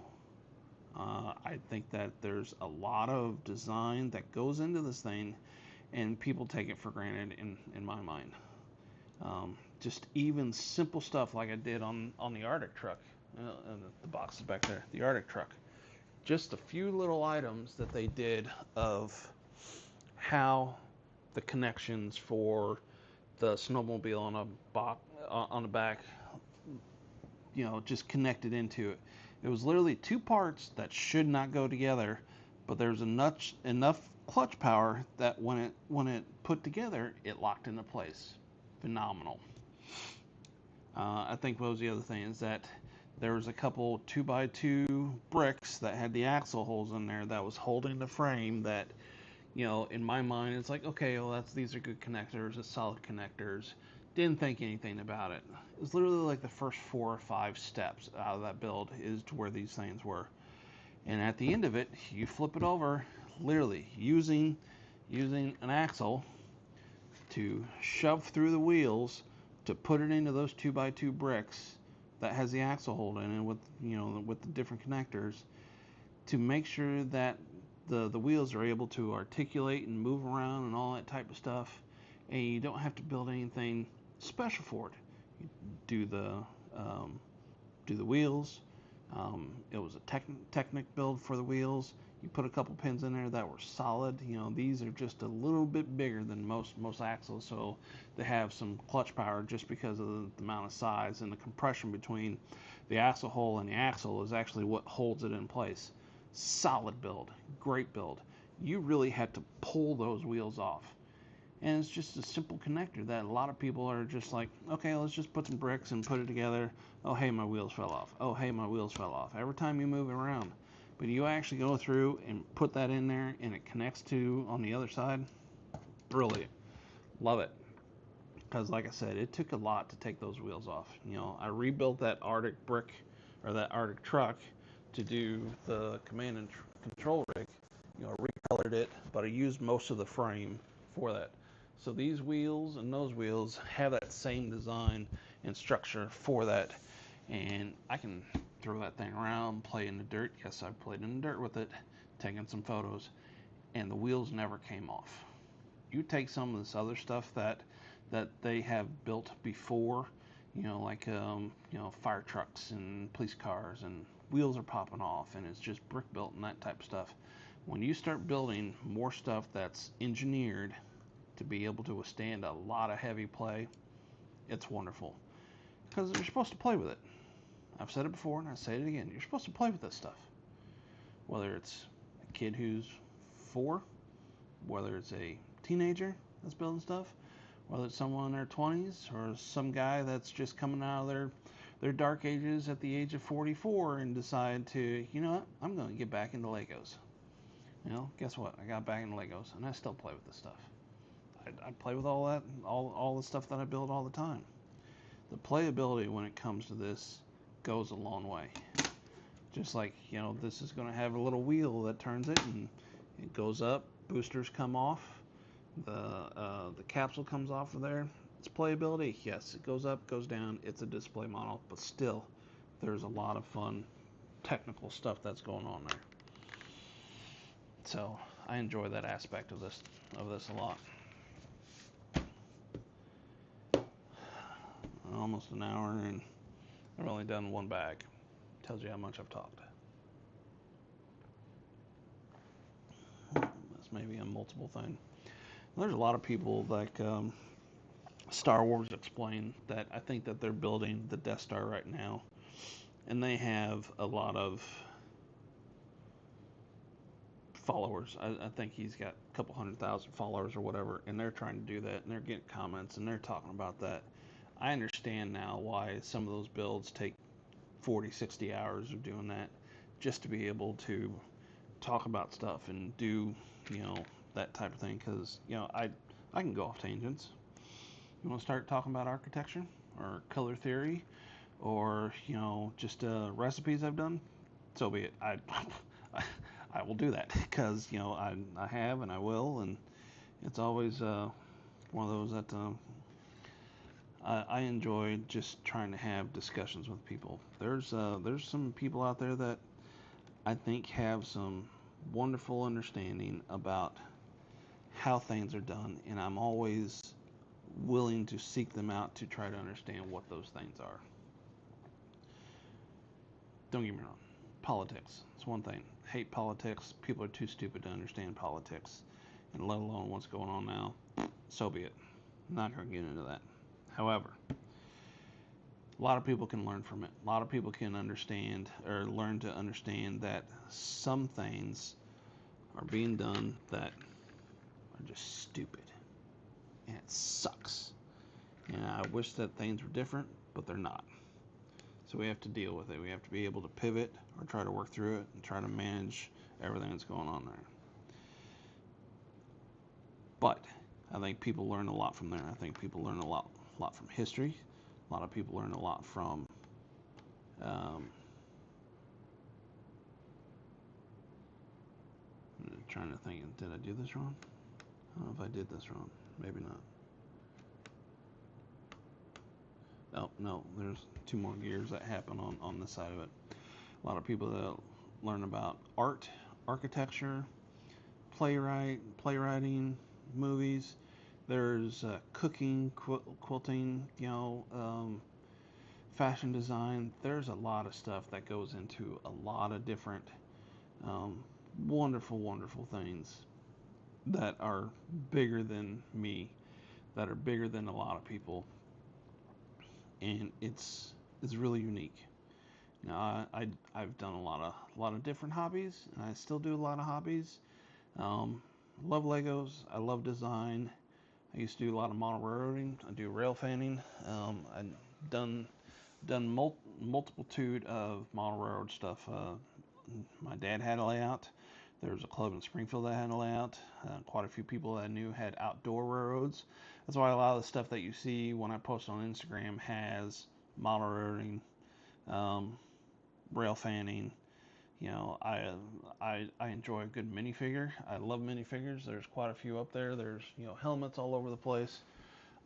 I think that there's a lot of design that goes into this thing, and people take it for granted in my mind. Just even simple stuff like I did on the Arctic truck. And the box is back there. The Arctic truck. Just a few little items that they did of how the connections for the snowmobile on the back, just connected into it. It was literally 2 parts that should not go together, but there's enough clutch power that when it put together, it locked into place. Phenomenal. I think what was the other thing is that there was a couple 2x2 bricks that had the axle holes in there that was holding the frame that, in my mind, it's like, okay, well, these are good connectors, it's solid connectors. Didn't think anything about it. It was literally like the first 4 or 5 steps out of that build is to where these things were. And at the end of it, you flip it over, literally using an axle to shove through the wheels to put it into those 2x2 bricks that has the axle hold in it with the different connectors to make sure that the wheels are able to articulate and move around and all that type of stuff, and you don't have to build anything special for it. You do the wheels. It was a technic build for the wheels. You put a couple pins in there that were solid. These are just a little bit bigger than most axles, so they have some clutch power just because of the amount of size, and the compression between the axle hole and the axle is actually what holds it in place. Solid build, great build. you really had to pull those wheels off. And it's just a simple connector that a lot of people are just like, okay, let's just put some bricks and put it together. Oh, hey, my wheels fell off. Oh, hey, my wheels fell off. Every time you move it around. But you actually go through and put that in there and it connects to on the other side. Brilliant. Love it. Because, like I said, it took a lot to take those wheels off. I rebuilt that Arctic brick or that Arctic truck to do the command and control rig. Recolored it, but I used most of the frame for that. So these wheels and those wheels have that same design and structure for that. And I can throw that thing around, play in the dirt. Yes, I've played in the dirt with it, taken some photos, and the wheels never came off. You take some of this other stuff that they have built before, like fire trucks and police cars, and wheels are popping off, and it's just brick built and that type of stuff. When you start building more stuff that's engineered to be able to withstand a lot of heavy play, it's wonderful. Because you're supposed to play with it. I've said it before and I say it again. You're supposed to play with this stuff. Whether it's a kid who's 4, whether it's a teenager that's building stuff, whether it's someone in their 20s or some guy that's just coming out of their dark ages at the age of 44 and decide to, you know what, I'm going to get back into Legos. Guess what? I got back into Legos and I still play with this stuff. I play with all that, all the stuff that I build all the time. The playability when it comes to this goes a long way. Just like, this is going to have a little wheel that turns it and it goes up, boosters come off, the capsule comes off of there. It's playability. Yes, it goes up, goes down. It's a display model, but still, there's a lot of fun technical stuff that's going on there. So I enjoy that aspect of this a lot. Almost an hour, and I've only done one bag. Tells you how much I've talked. That's maybe a multiple thing. There's a lot of people like Star Wars explain that I think that they're building the Death Star right now, and they have a lot of followers. I think he's got a couple 100,000 followers or whatever, and they're trying to do that, and they're getting comments, and they're talking about that. I understand now why some of those builds take 40, 60 hours of doing that, just to be able to talk about stuff and do, that type of thing, because, I can go off tangents. You want to start talking about architecture or color theory or, just recipes I've done? So be it. I will do that because, I have and I will, and it's always one of those that I enjoy just trying to have discussions with people. There's some people out there that I think have some wonderful understanding about how things are done, and I'm always willing to seek them out to try to understand what those things are. Don't get me wrong. Politics. It's one thing. Hate politics. People are too stupid to understand politics, and let alone what's going on now. So be it. I'm not going to get into that. However, a lot of people can learn from it. A lot of people can understand or learn to understand that some things are being done that are just stupid. And it sucks. And I wish that things were different, but they're not. So we have to deal with it. We have to be able to pivot or try to work through it and try to manage everything that's going on there. But I think people learn a lot from there. I think people learn a lot from history. A lot of people learn a lot from I'm trying to think, did I do this wrong? I don't know if I did this wrong. Maybe not. Oh, no, there's 2 more gears that happen on this side of it. A lot of people that learn about art, architecture, playwriting, movies. There's cooking, quilting, fashion design. There's a lot of stuff that goes into a lot of different wonderful, wonderful things that are bigger than me, that are bigger than a lot of people, and it's really unique. I've done a lot of different hobbies, and I still do a lot of hobbies. Um, love Legos. I love design. I used to do a lot of model railroading. I do rail fanning. I've done multitude of model railroad stuff. My dad had a layout. There was a club in Springfield that had a layout. Quite a few people that I knew had outdoor railroads. That's why a lot of the stuff that you see when I post on Instagram has model railroading, um, rail fanning. You know, I enjoy a good minifigure. I love minifigures. There's quite a few up there. There's, you know, helmets all over the place.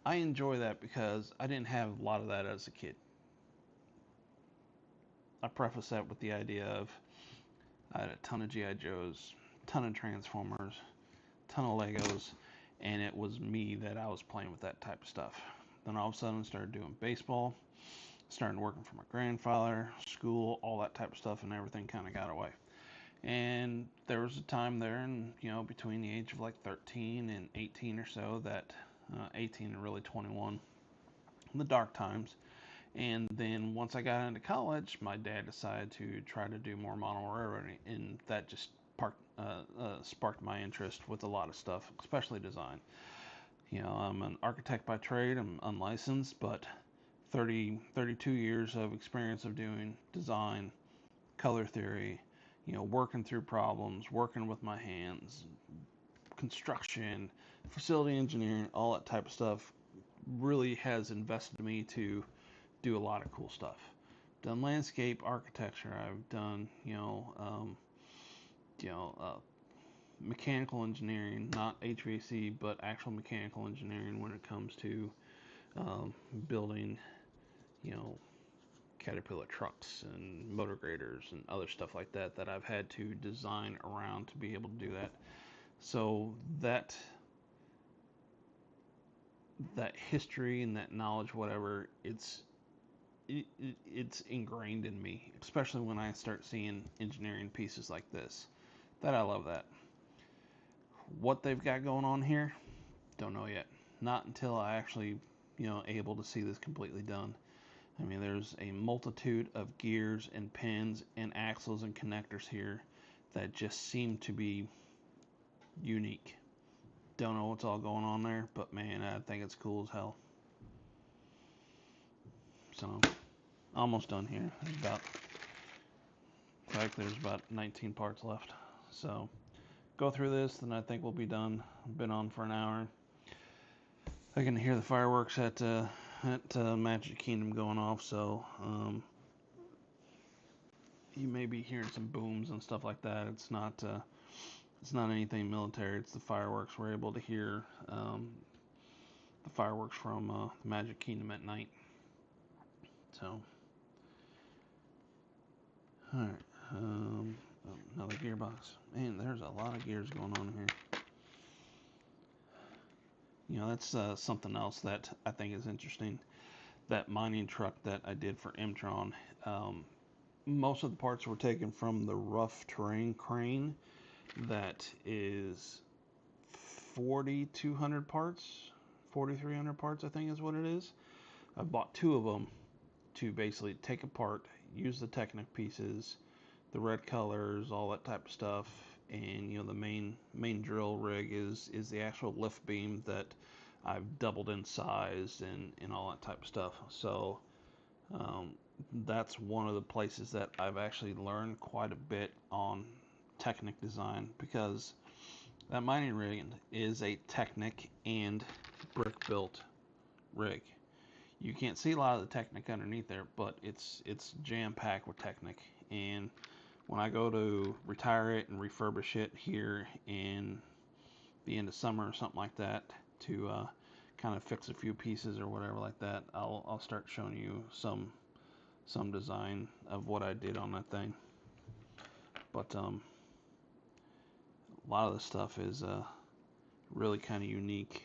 I enjoy that because I didn't have a lot of that as a kid. I preface that with the idea of I had a ton of GI Joes, ton of Transformers, ton of Legos, and it was me that I was playing with that type of stuff. Then all of a sudden I started doing baseball, started working for my grandfather, school, all that type of stuff, and everything kind of got away. And there was a time there, and you know, between the age of like 13 and 18 or so, that 18 and really 21, in the dark times. And then once I got into college, my dad decided to try to do more model railroading, and that just sparked my interest with a lot of stuff, especially design. You know, I'm an architect by trade. I'm unlicensed, but 32 years of experience of doing design, color theory, you know, working through problems, working with my hands, construction, facility engineering, all that type of stuff really has invested me to do a lot of cool stuff. Done landscape architecture. I've done, you know, mechanical engineering, not HVAC, but actual mechanical engineering when it comes to building, you know, Caterpillar trucks and motor graders and other stuff like that that I've had to design around to be able to do that. So that history and that knowledge, whatever, it's ingrained in me, especially when I start seeing engineering pieces like this. That I love that. What they've got going on here, don't know yet. Not until I actually, you know, able to see this completely done. I mean, there's a multitude of gears and pins and axles and connectors here that just seem to be unique. Don't know what's all going on there, but man, I think it's cool as hell. So, almost done here. There's about 19 parts left. So, go through this, then I think we'll be done. I've been on for an hour. I can hear the fireworks at Magic Kingdom going off, so you may be hearing some booms and stuff like that. It's not anything military. It's the fireworks. We're able to hear the fireworks from the Magic Kingdom at night. So, all right. Another gearbox. Man, there's a lot of gears going on here. You know, that's something else that I think is interesting. That mining truck that I did for Mtron, most of the parts were taken from the rough terrain crane that is 4,200 parts, 4,300 parts, I think is what it is. I bought two of them to basically take apart, use the Technic pieces, the red colors, all that type of stuff, and you know the main drill rig is the actual lift beam that I've doubled in size and all that type of stuff. So that's one of the places that I've actually learned quite a bit on Technic design, because that mining rig is a Technic and brick built rig. You can't see a lot of the Technic underneath there, but it's jam packed with Technic. And when I go to retire it and refurbish it here in the end of summer or something like that to kind of fix a few pieces or whatever like that, I'll start showing you some design of what I did on that thing. But a lot of the stuff is really kind of unique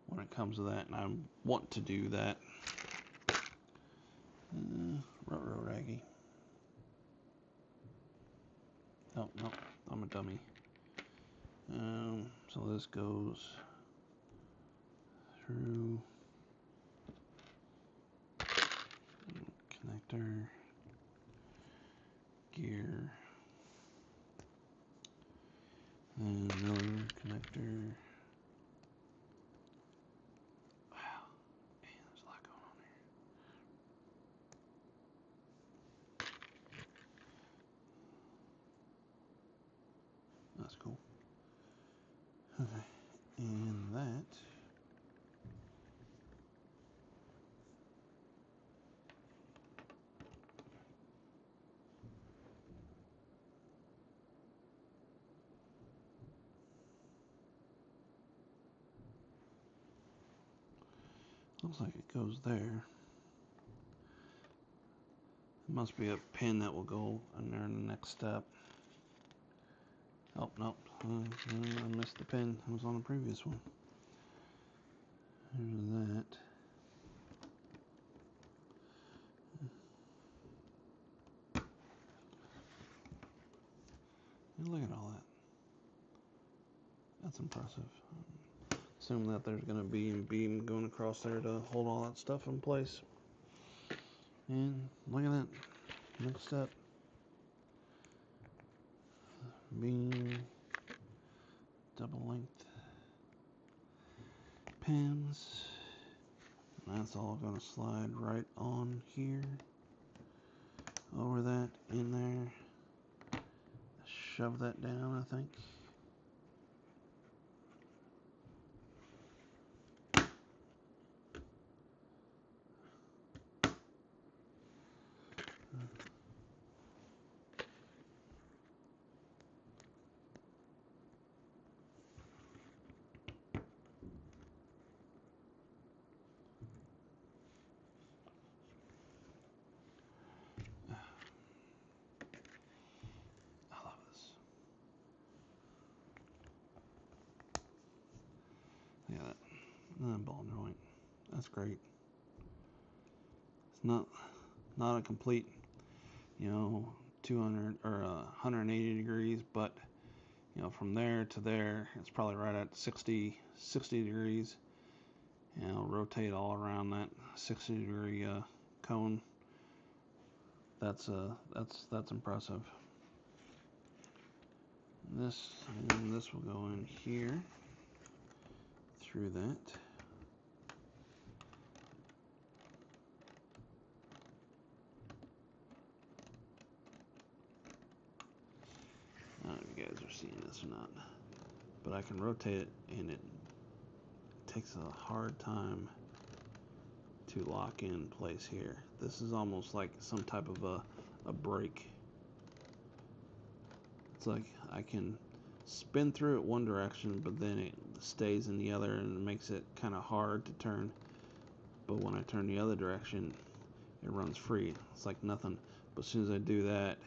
when it comes to that, and I want to do that. Ruh-roh Raggy. Oh, no, I'm a dummy. So this goes through connector, gear, And another connector. Wow, man, there's a lot going on here. That's cool. Okay, and that looks like it goes there. It must be a pin that will go in there in the next step. Oh, nope. I missed the pin. It was on the previous one. There's that. And look at all that. That's impressive. Assume that there's going to be a beam going across there to hold all that stuff in place. And look at that. Next step. Beam. Double length pins. And that's all going to slide right on here. Over that, in there. Shove that down, I think. I love this. Look at that ball joint. That's great. It's not a complete, 200 or 180 degrees, but from there to there, it's probably right at 60 degrees. Rotate all around that 60-degree cone. That's impressive. This will go in here through that. I don't know if you guys are seeing this or not, but I can rotate it, and it takes a hard time to lock in place here. This is almost like some type of a brake. It's like I can spin through it one direction, but then it stays in the other, and it makes it kind of hard to turn. But when I turn the other direction, it runs free. It's like nothing. But as soon as I do that,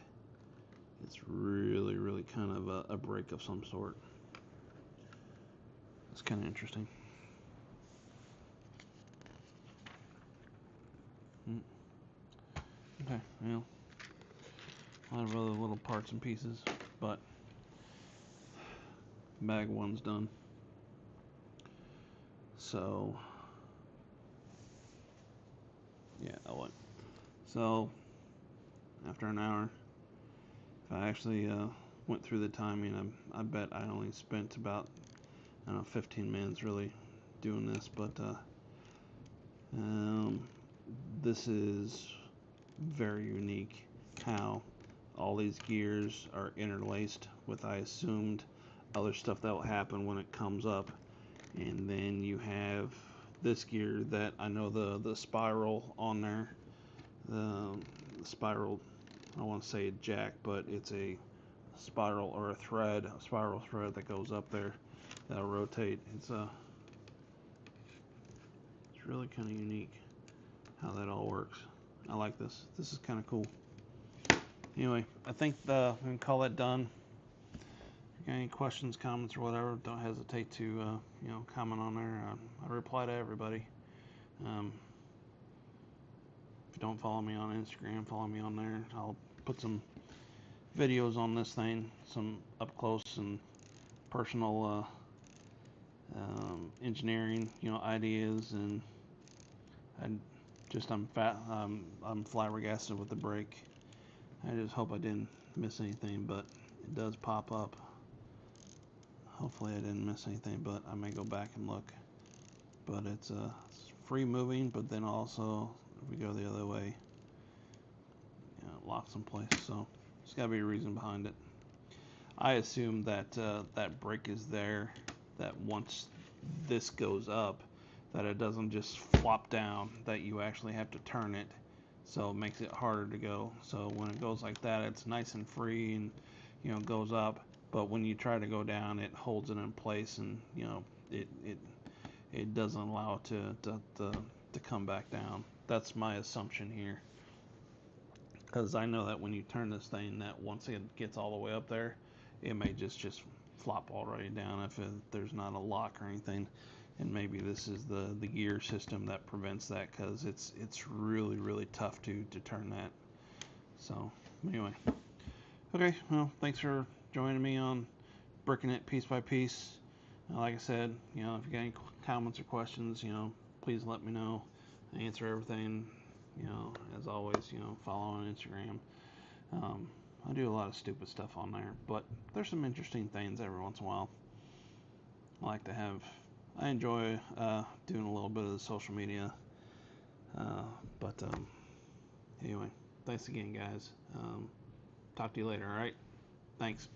it's really, really kind of a brake of some sort. It's kind of interesting. Okay, well, a lot of other little parts and pieces, but bag one's done. So, yeah, so after an hour, if I actually went through the timing, I bet I only spent about, 15 minutes really doing this, but this is very unique how all these gears are interlaced with, I assumed, other stuff that will happen when it comes up. And then you have this gear that I know the spiral on there, the spiral, I don't want to say a jack, but it's a spiral or a spiral thread that goes up there that'll rotate. It's really kind of unique how that all works. I like this. This is kind of cool. Anyway, I think we can call that done. If you got any questions, comments, or whatever, don't hesitate to comment on there. I reply to everybody. If you don't follow me on Instagram, follow me on there. I'll put some videos on this thing, some up close and personal engineering, ideas, and I'm flabbergasted with the brake. I just hope I didn't miss anything, but it does pop up. hopefully I didn't miss anything, but I may go back and look. But it's free moving, but then also if we go the other way, it locks in place. So there's got to be a reason behind it. I assume that that brick is there, that once this goes up, that it doesn't just flop down, that you actually have to turn it, so it makes it harder to go. So when it goes like that, it's nice and free and goes up, but when you try to go down, it holds it in place, and it doesn't allow it to come back down. That's my assumption here, because I know that when you turn this thing, that once it gets all the way up there, it may just flop already down if there's not a lock or anything. And maybe this is the gear system that prevents that, because it's really tough to turn that. So anyway, okay, well, thanks for joining me on bricking it piece by piece. Like I said, if you got any comments or questions, please let me know. I answer everything. As always, follow on Instagram. I do a lot of stupid stuff on there, but there's some interesting things every once in a while. I enjoy doing a little bit of the social media. But anyway, thanks again, guys. Talk to you later, alright? Thanks.